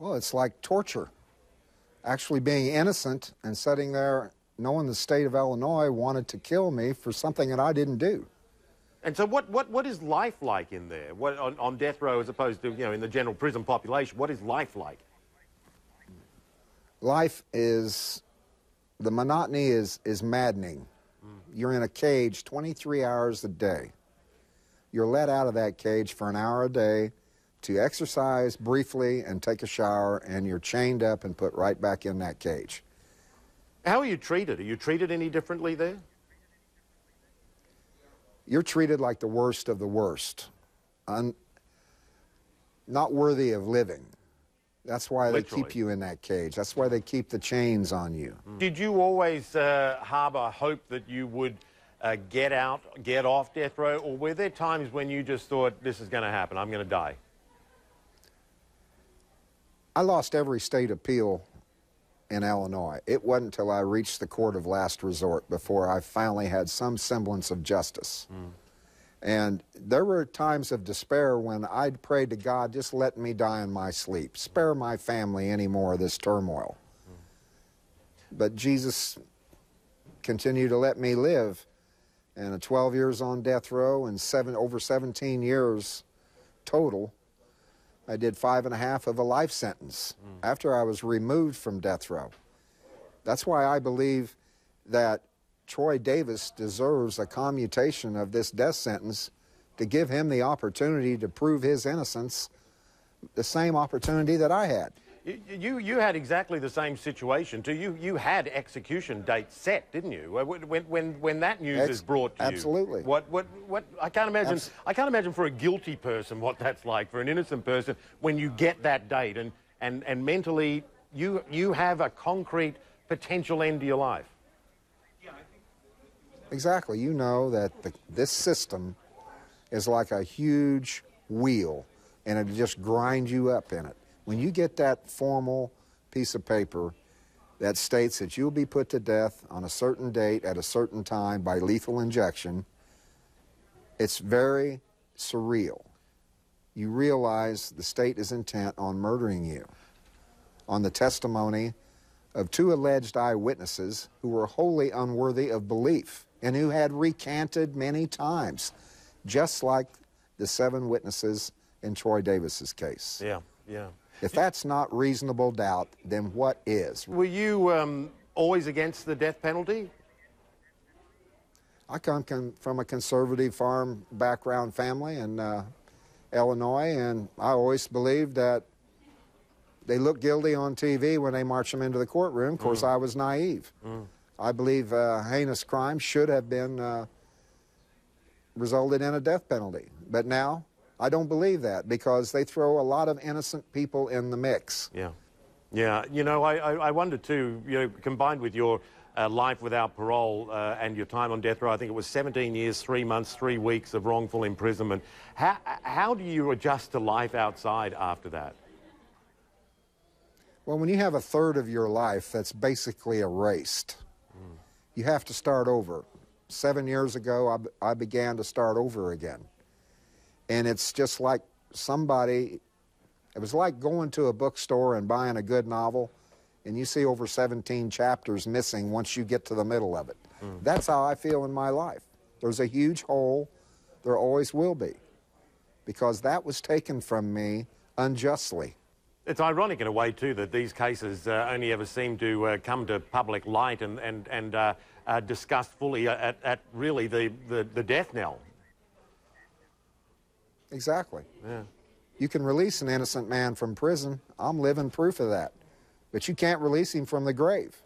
Well, it's like torture. Actually being innocent and sitting there knowing the state of Illinois wanted to kill me for something that I didn't do. And so what is life like in there? What, on death row as opposed to, you know, in the general prison population, what is life like? Life is, the monotony is maddening. You're in a cage 23 hours a day. You're let out of that cage for an hour a day to exercise briefly and take a shower, and you're chained up and put right back in that cage. How are you treated? Are you treated any differently there? You're treated like the worst of the worst, not worthy of living. That's why they keep you in that cage. That's why they keep the chains on you. Did you always harbor hope that you would get off death row, or were there times when you just thought, this is going to happen, I'm going to die? I lost every state appeal in Illinois. It wasn't until I reached the court of last resort before I finally had some semblance of justice. And there were times of despair when I'd prayed to God, just let me die in my sleep. Spare my family any more of this turmoil. But Jesus continued to let me live. And 12 years on death row and over 17 years total, I did 5.5 of a life sentence after I was removed from death row. That's why I believe that Troy Davis deserves a commutation of this death sentence to give him the opportunity to prove his innocence, the same opportunity that I had. You had exactly the same situation too. You had execution dates set, didn't you? When that news is brought to you. Absolutely. What I can't imagine. I can't imagine for a guilty person what that's like for an innocent person when you get that date and mentally you have a concrete potential end to your life. Exactly. You know that this system is like a huge wheel, and it just grinds you up in it. When you get that formal piece of paper that states that you'll be put to death on a certain date at a certain time by lethal injection, it's very surreal. You realize the state is intent on murdering you. On the testimony of 2 alleged eyewitnesses who were wholly unworthy of belief and who had recanted many times, just like the 7 witnesses in Troy Davis's case. Yeah, yeah. If that's not reasonable doubt, then what is? Were you always against the death penalty? I come from a conservative farm background family in Illinois, and I always believed that they look guilty on TV when they march them into the courtroom. Of course, I was naive. I believe heinous crime should have been resulted in a death penalty. But now, I don't believe that because they throw a lot of innocent people in the mix. Yeah. Yeah. You know, I wonder too, you know, combined with your life without parole and your time on death row, I think it was 17 years, 3 months, 3 weeks of wrongful imprisonment. How do you adjust to life outside after that? Well, when you have 1/3 of your life that's basically erased, you have to start over. 7 years ago, I began to start over again. And it's just like it was like going to a bookstore and buying a good novel, and you see over 17 chapters missing once you get to the middle of it. That's how I feel in my life. There's a huge hole. There always will be, because that was taken from me unjustly. It's ironic in a way, too, that these cases only ever seem to come to public light and discussed fully at really the death knell. Exactly. Yeah. You can release an innocent man from prison. I'm living proof of that. But you can't release him from the grave.